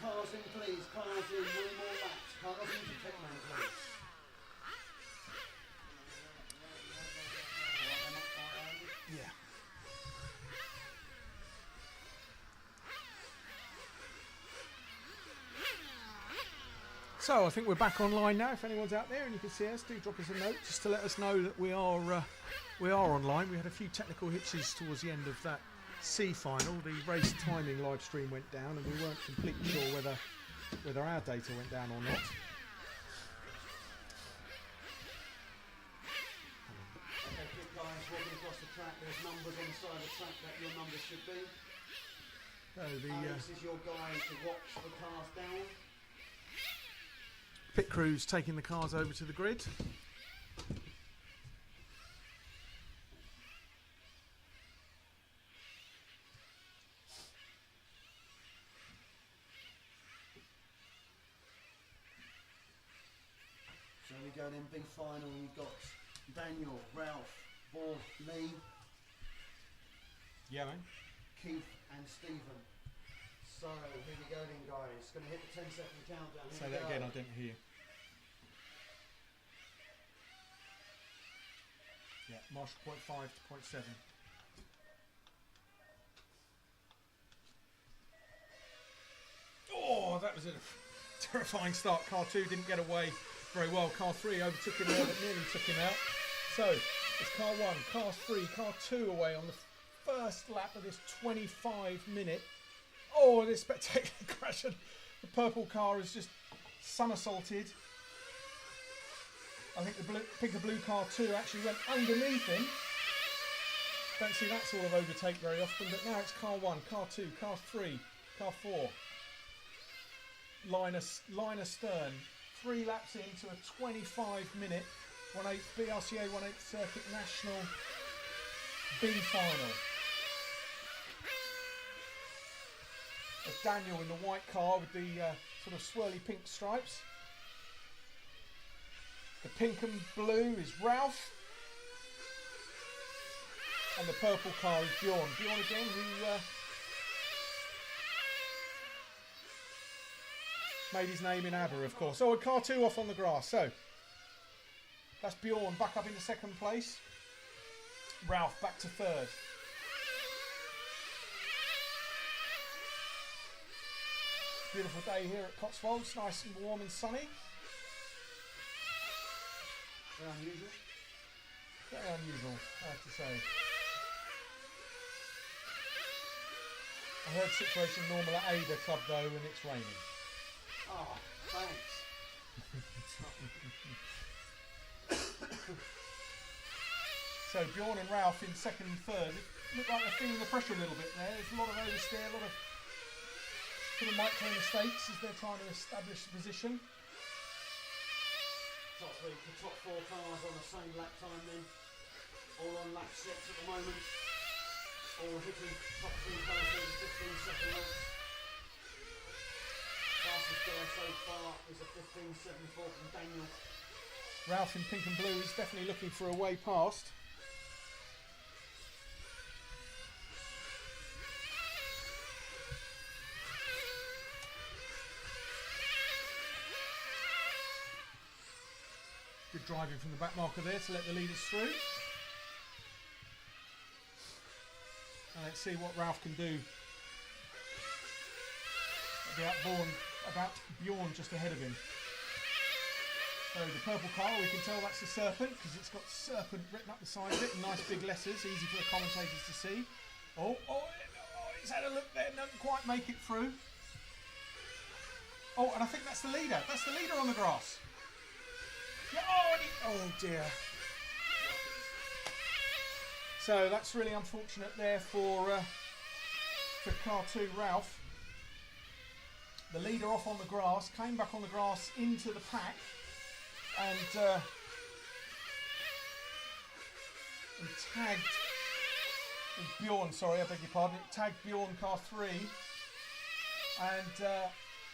cars in, please. Cars in, no more laps. Cars into Techman, please. Yeah. So I think we're back online now. If anyone's out there and you can see us, do drop us a note just to let us know that we are online. We had a few technical hitches towards the end of that C final. The race timing live stream went down, and we weren't completely sure whether our data went down or not. Okay, good guys, walking across the track. There's numbers on the side of the track that your numbers should be. So Alex is your guy to watch the cars down. Pit crew's taking the cars over to the grid. So we go then big final. You've got Daniel, Ralph, Bob, Lee, Yeah, man. Keith and Stephen. So here we go then, guys. Going to hit the 10-second countdown. Here Say we that go. again, I didn't hear you. Yeah, Marshall 0.5 to 0.7. Oh, that was a terrifying start. Car 2 didn't get away very well. Car 3 overtook him there, but nearly took him out. So, it's Car 1, Car 3, Car 2 away on the first lap of this 25-minute. Oh, this spectacular crash. The purple car has just somersaulted. I think the pink and blue car 2 actually went underneath him. Don't see that sort of overtake very often, but now it's car 1, car 2, car 3, car 4. Line astern. 3 laps into a 25-minute BRCA 1/8 Circuit National B final. There's Daniel in the white car with the sort of swirly pink stripes. The pink and blue is Ralph. And the purple car is Bjorn. Bjorn again, who made his name in ABBA, of course. Oh, car 2 off on the grass. So, that's Bjorn back up into second place. Ralph back to third. Beautiful day here at Cotswolds, nice and warm and sunny. Very unusual. Very unusual, I have to say. I heard situation normal at Ada Club though, and it's raining. Oh, thanks. So Bjorn and Ralph in second and third. It looked like they're feeling the pressure a little bit there. There's a lot of oversteer, a lot of sort of micro mistakes as they're trying to establish the position. Top 3, the top 4 cars on the same lap time then. All on lap 6 at the moment. All hitting top 3 cars in 15-second laps. Fastest guy so far is a 15.74 from Daniel. Ralph in pink and blue is definitely looking for a way past. Good driving from the back marker there to let the leaders through. And let's see what Ralph can do. About Bjorn just ahead of him. So the purple car, we can tell that's the Serpent because it's got Serpent written up the side of it in nice big letters, easy for the commentators to see. Oh, he's had a look there, doesn't quite make it through. Oh, and I think that's the leader. That's the leader on the grass. Yeah, oh dear. So that's really unfortunate there for car 2, Ralph. The leader off on the grass, came back on the grass into the pack and tagged Bjorn, sorry, I beg your pardon, it tagged Bjorn car 3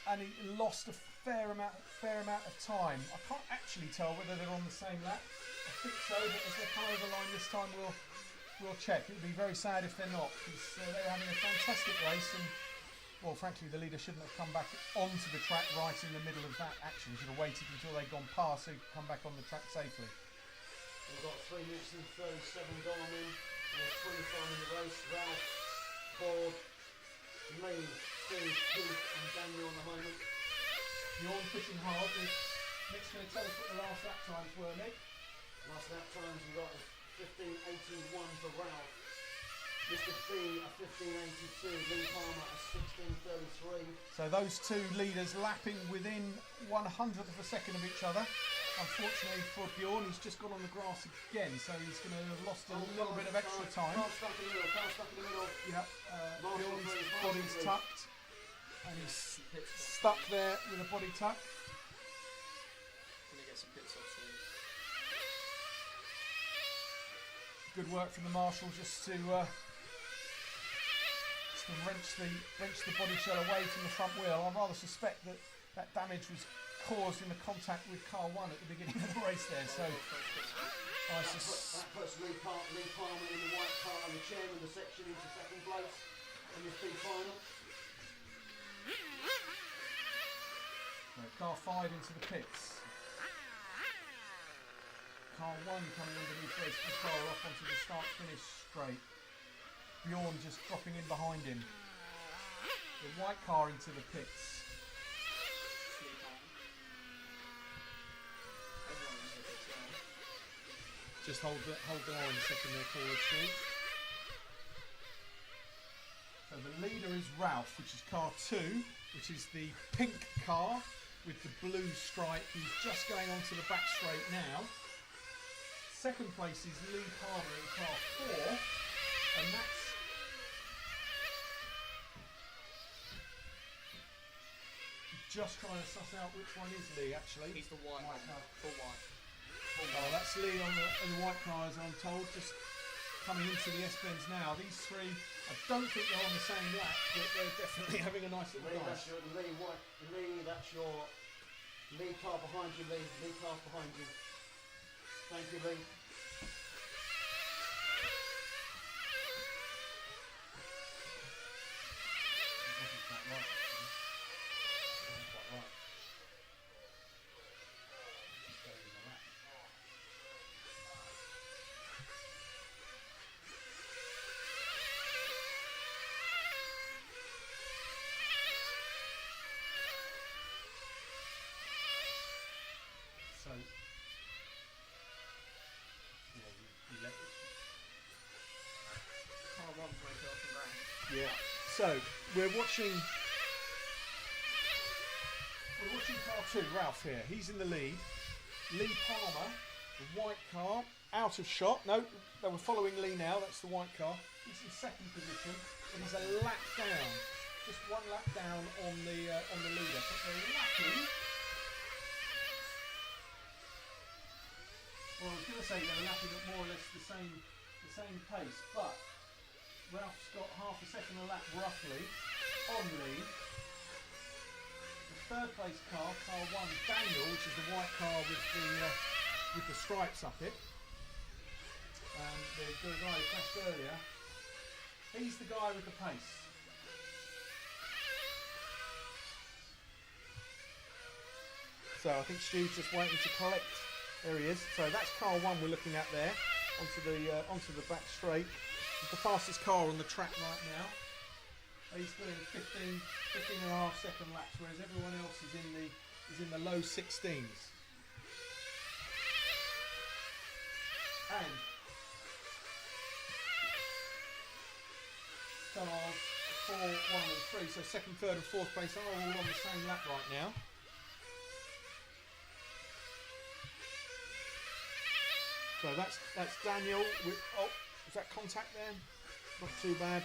and he lost a fair amount of time. I can't actually tell whether they're on the same lap. I think so, but as they come over the line this time we'll check. It would be very sad if they're not, because they're having a fantastic race and well, frankly, the leader shouldn't have come back onto the track right in the middle of that action. Should have waited until they'd gone past so he could come back on the track safely. We've got 3 minutes and 37 gone in. There's 25 in the race. Ralph, Board, me, Steve, Keith and Daniel on the moment. Bjorn pushing hard. Nick's going to tell us what the last lap times were, Nick. Last lap times we've got 15.81 for Ralph. Mr. B a 15.82, Lee Palmer a 16.33. So those two leaders lapping within 1/100 of a second of each other. Unfortunately for Bjorn, he's just got on the grass again, so he's going to have lost a little bit of extra time. Car stuck in the middle, car stuck in the middle. Yep, Bjorn's body's tucked, and he's stuck there with a body tuck. Gonna get some pit stops soon. Good work from the marshal just to wrench the body shell away from the front wheel. I rather suspect that that damage was caused in the contact with car 1 at the beginning of the race there. So I that puts Lee Palmer in the white car and the chairman of the section into second place in this big final. car 5 into the pits. Car 1 coming underneath race control off onto the start-finish straight. Bjorn just dropping in behind him. The white car into the pits. Just hold the line a second there forward, Steve. So the leader is Ralph, which is car 2, which is the pink car with the blue stripe. He's just going onto the back straight now. Second place is Lee Palmer in car 4, and that's just trying to suss out which one is Lee actually. He's the white one. Full white. Oh, that's Lee on the white car, as I'm told, just coming into the S-Bends now. These three, I don't think they're on the same lap, but they're definitely having a nice little Lee, dive. that's your Lee, that's your Lee car behind you, Lee. Lee car's behind you. Thank you, Lee. So, yeah, you let it. Car 1's way off the ground. Yeah. So we're watching car 2, Ralph here. He's in the lead. Lee Palmer, the white car, out of shot. No, they were following Lee now. That's the white car. He's in second position, but he's a lap down. Just one lap down on the leader. But they're lapping. Well, I was going to say they were lapping at more or less the same pace, but Ralph's got half a second a lap roughly on Lee. The third place car 1, Daniel, which is the white car with the stripes up it. And the guy who crashed earlier, he's the guy with the pace. So I think Stu's just waiting to collect. There he is. So that's car 1 we're looking at there, onto the back straight. It's the fastest car on the track right now. He's doing 15 and a half second laps, whereas everyone else is in the low 16s. And cars 4, 1 and 3, so second, third and fourth place are all on the same lap right now. So that's Daniel with, oh, is that contact there? Not too bad.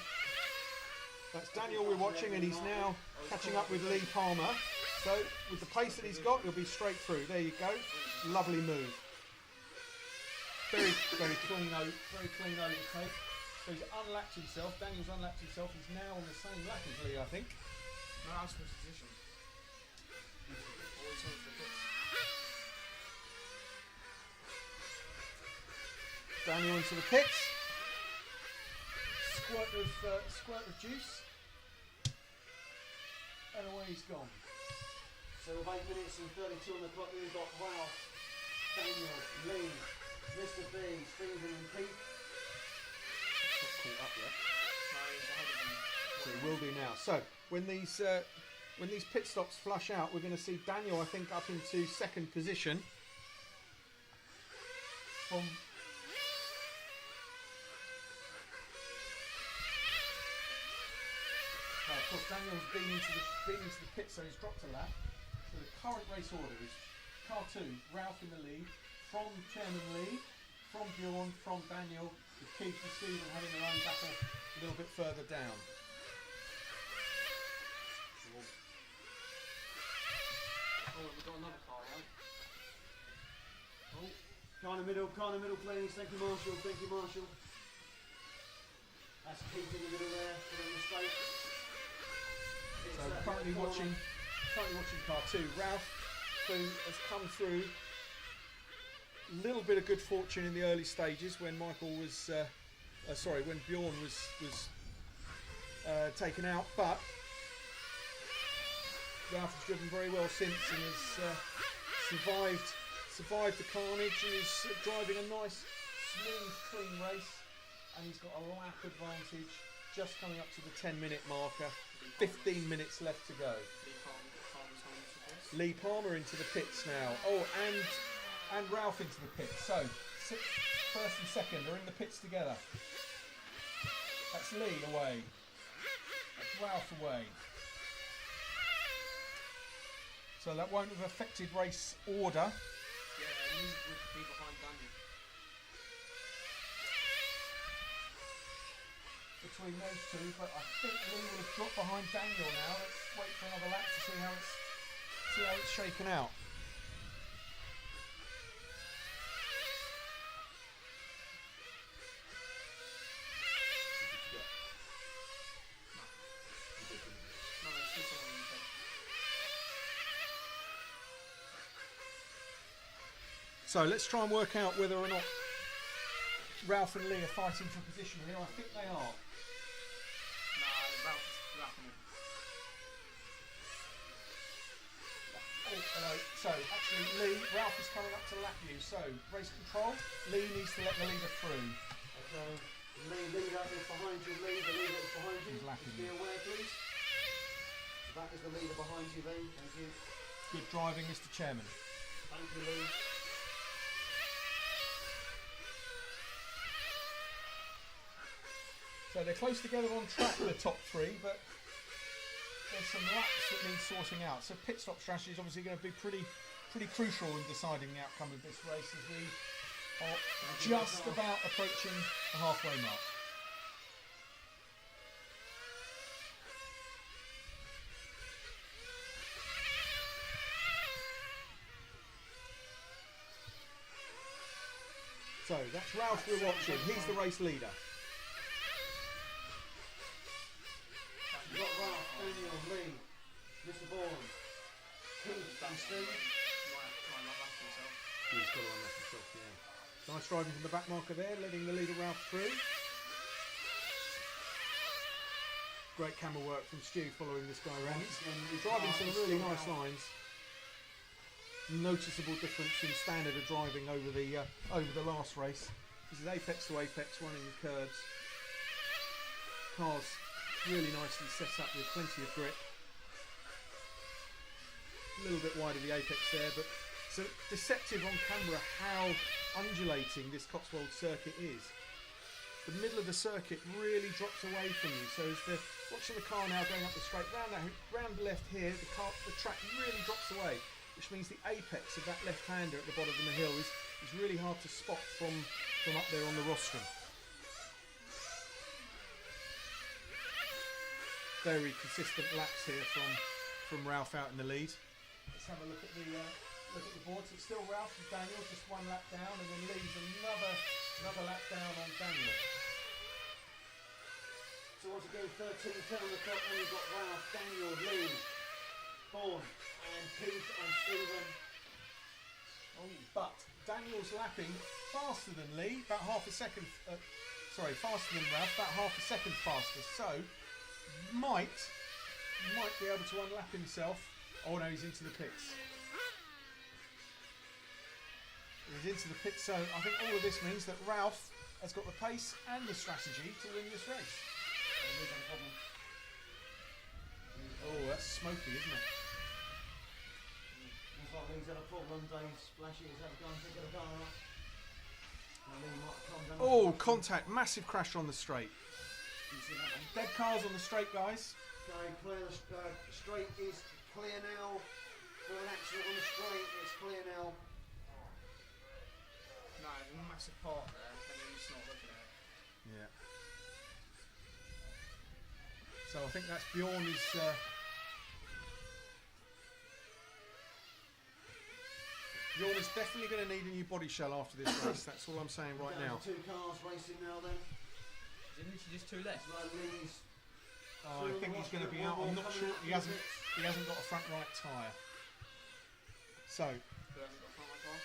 That's Daniel we're watching, and he's now catching up with Lee Palmer. So with the pace that he's got, he'll be straight through. There you go. Lovely move. Very clean overtake. So he's unlapped himself. Daniel's unlapped himself. He's now on the same lap as Lee, I think. No, that's his position. Always holds the pits. Daniel into the pits. Squirt of juice. and away he's gone. So with 8 minutes and 32 on the clock, we've got Ralph, Daniel, Lee, Mr. B, Stephen and Pete. It's not caught up yet. No, he's ahead of him. So it will be now. So when these pit stops flush out, we're going to see Daniel, I think, up into second position. From of course, Daniel's been into the pit, so he's dropped a lap. So the current race order is car 2, Ralph in the lead, from Chairman Lee, from Bjorn, from Daniel, with Keith and Stephen having their own battle a little bit further down. Oh, we've got another car out. Oh, car in the middle, please. Thank you, Marshall. Thank you, Marshall. That's Keith in the middle there, for a mistake. So currently watching car 2. Ralph, who has come through a little bit of good fortune in the early stages when Michael was, when Bjorn was taken out, but Ralph has driven very well since and has survived the carnage and is driving a nice, smooth, clean race. And he's got a lap advantage just coming up to the 10-minute marker. 15 minutes left to go. Lee Palmer into the pits now. Oh, and Ralph into the pits. So, first and second are in the pits together. That's Lee away. That's Ralph away. So that won't have affected race order. Yeah, Lee would be behind Daniel. Between those two, but I think Lee will have dropped behind Daniel now. Let's wait for another lap to see how it's shaken out. No, there's still someone in the pit. So let's try and work out whether or not Ralph and Lee are fighting for position here. I think they are. Ralph's lapping him. Oh, hello. So actually, Ralph is coming up to lap you. So race control. Lee needs to let the leader through. Okay. Lee, leader is behind you. Lee, the leader is behind you. He's lapping Just be you. aware, please. That is the leader behind you, Lee. Thank you. Good driving, Mr. Chairman. Thank you, Lee. So they're close together on track, the top three, but there's some laps that need sorting out. So pit stop strategy is obviously going to be pretty crucial in deciding the outcome of this race as we are just about approaching the halfway mark. So that's Ralph we're watching. He's the race leader. You've got Ralph, Daniel, Lee, Mr. Bourne, Keith and Steve. Might not lap himself. He's got to unlock himself, yeah. Nice driving from the back marker there, letting the leader Ralph through. Great camera work from Stu following this guy around. He's driving some really nice lines. Noticeable difference in standard of driving over the last race. This is apex to apex, running the curves. Cars really nicely set up with plenty of grip. A little bit wide of the apex there, but so deceptive on camera how undulating this Cotswolds circuit is. The middle of the circuit really drops away from you. So as watching the car now going up the straight, round the left here, the track really drops away, which means the apex of that left-hander at the bottom of the hill is really hard to spot from up there on the rostrum. Very consistent laps here from Ralph out in the lead. Let's have a look at the boards. It's still Ralph and Daniel, just one lap down, and then Lee's another lap down on Daniel. So once again, 13:10 on the clock, and we've got Ralph, Daniel, Lee, Bourne, and Keith and Stephen. Oh, but Daniel's lapping faster than Lee, about half a second. Faster than Ralph, about half a second faster. So might might be able to unlap himself. Oh no, he's into the pits. He's into the pits, so I think all of this means that Ralph has got the pace and the strategy to win this race. Oh, that's smoky, isn't it? Looks like Lee's had a problem. Dave Splashy has had a go and pick the car up. And Lee might come down. Oh, contact, massive crash on the straight. You see that one? Dead cars on the straight, guys. Okay, clear. Straight is clear now. For an accident on the straight, it's clear now. No, there's a massive part there, and then he's not looking at it. Yeah. So I think that's Bjorn is. Bjorn is definitely going to need a new body shell after this race. That's all I'm saying right Down now. to 2 cars racing now then. Is it literally just 2 left? No, Lee's. Oh, I think he's going to be out. I'm not sure. He hasn't got a front right tyre. So, Who hasn't got front right car?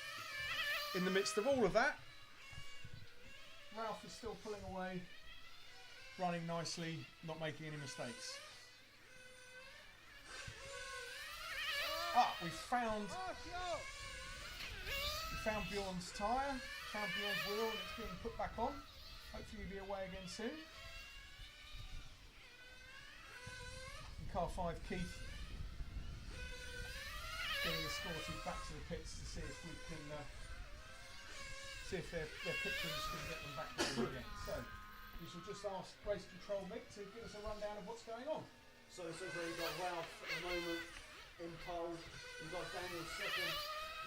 in the midst of all of that, Ralph is still pulling away, running nicely, not making any mistakes. We found Bjorn's tyre, found Bjorn's wheel, and it's being put back on. Hopefully he'll be away again soon. And car 5, Keith, getting escorted back to the pits to see if we can see if their pit crews can get them back going again. So we shall just ask race control Mick to give us a rundown of what's going on. So essentially you've got Ralph at the moment in pole, you've got Daniel second,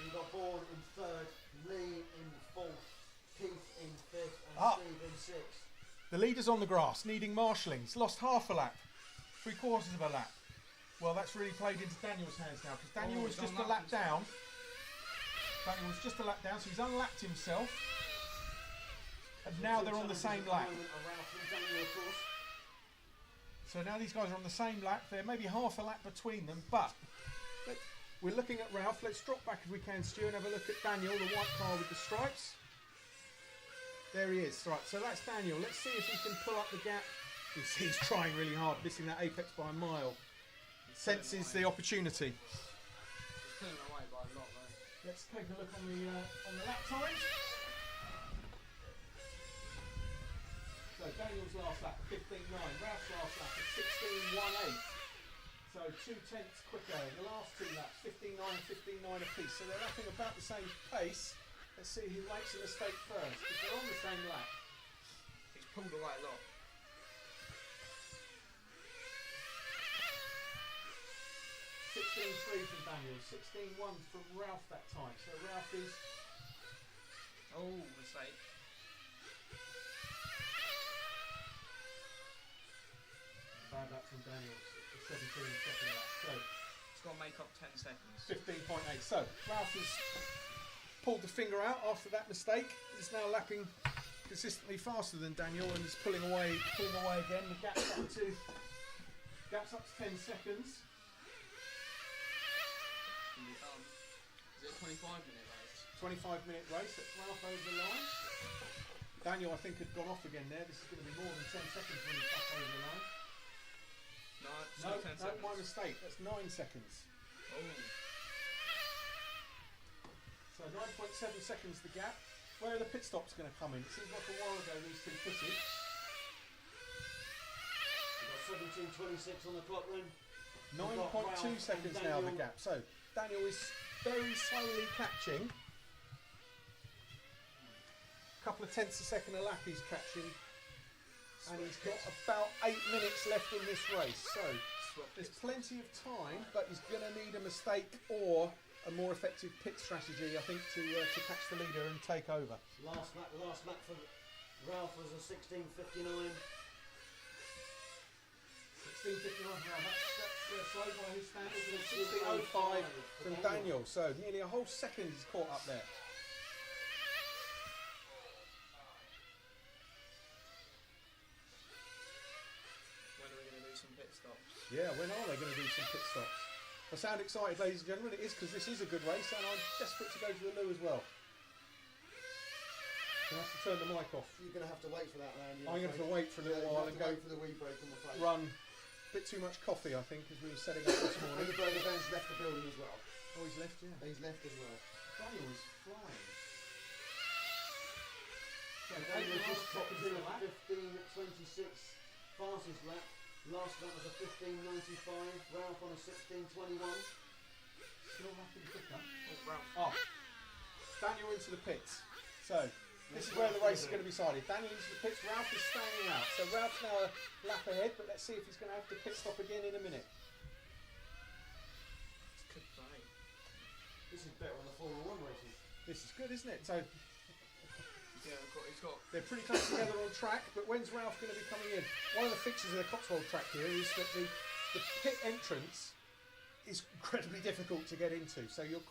you've got Bourne in third, Lee in fourth, Keith in fifth, and Steve in sixth. The leader's on the grass, needing marshalling. He's lost half a lap, 3/4 of a lap. Well, that's really played into Daniel's hands now, because Daniel was just a lap down. Daniel was just a lap down, so he's unlapped himself. And now they're on the same lap. So now these guys are on the same lap. There may be half a lap between them, but we're looking at Ralph. Let's drop back if we can, Stu, and have a look at Daniel, the white car with the stripes. There he is. Right, so that's Daniel. Let's see if he can pull up the gap. He's trying really hard, missing that apex by a mile. Senses the opportunity. He's pulling away by a lot, though. Let's take a look on the lap times. So Daniel's last lap at 15.9, Ralph's last lap at 16.18. So 2/10 quicker. The last 2 laps, 15.9, 15.9 apiece. So they're lapping about the same pace. Let's see who makes a mistake first, because they're on the same lap. He's pulled away a lot. 16.3 from Daniel, 16.1 from Ralph that time. So Ralph is... Oh, mistake. Bad lap from Daniel, 17 second lap. So It's got to make up 10 seconds. 15.8. So Ralph has pulled the finger out after that mistake. He's now lapping consistently faster than Daniel and is pulling away again. The gap's up to 10 seconds. Is it a 25-minute race? 25-minute race. That's Ralph over the line. Daniel, I think, had gone off again there. This is going to be more than 10 seconds when he's back over the line. No, it's No, not 10 seconds. my mistake. That's 9 seconds. Oh. So 9.7 seconds the gap. Where are the pit stops going to come in? It seems like a while ago these two pitted. We've got 17.26 on the clock then. 9.2 seconds now the gap. So Daniel is very slowly catching. A couple of tenths a second a lap he's catching. And he's got about 8 minutes left in this race. So there's plenty of time, but he's going to need a mistake or a more effective pit strategy, I think, to catch the leader and take over. Last lap for Ralph was a 16.59. 16.59 now, that's slow by his standards, and 16.05 from Daniel. So nearly a whole second he's caught up there. When are we going to do some pit stops? Yeah, when are they going to do some pit stops? I sound excited, ladies and gentlemen. It is because this is a good race, and I'm desperate to go to the loo as well. I have to turn the mic off. You're going to have to wait for that, man. I'm going to have to wait for a little while and go for the wee break on the plate. run bit too much coffee, I think, as we were setting up this And morning. the burger van's left the building as well. Oh, he's left, yeah. He's left as well. Daniel is flying. So Eight Daniel miles, just popped in lap. at 15.26, fastest lap. Last lap was a 15.95. Ralph on a 16.21. Still lapping quicker. Oh, Oh, Daniel into the pits. So, this is where the race is going to be decided. Daniel into the pits, Ralph is staying out. So Ralph's now a lap ahead, but let's see if he's going to have to pit stop again in a minute. could play. This is better on the Formula 1 races. This is good, isn't it? So Yeah, he's got. they're pretty close together on track, but when's Ralph going to be coming in? One of the features of the Cotswold track here is that the pit entrance is incredibly difficult to get into. So you're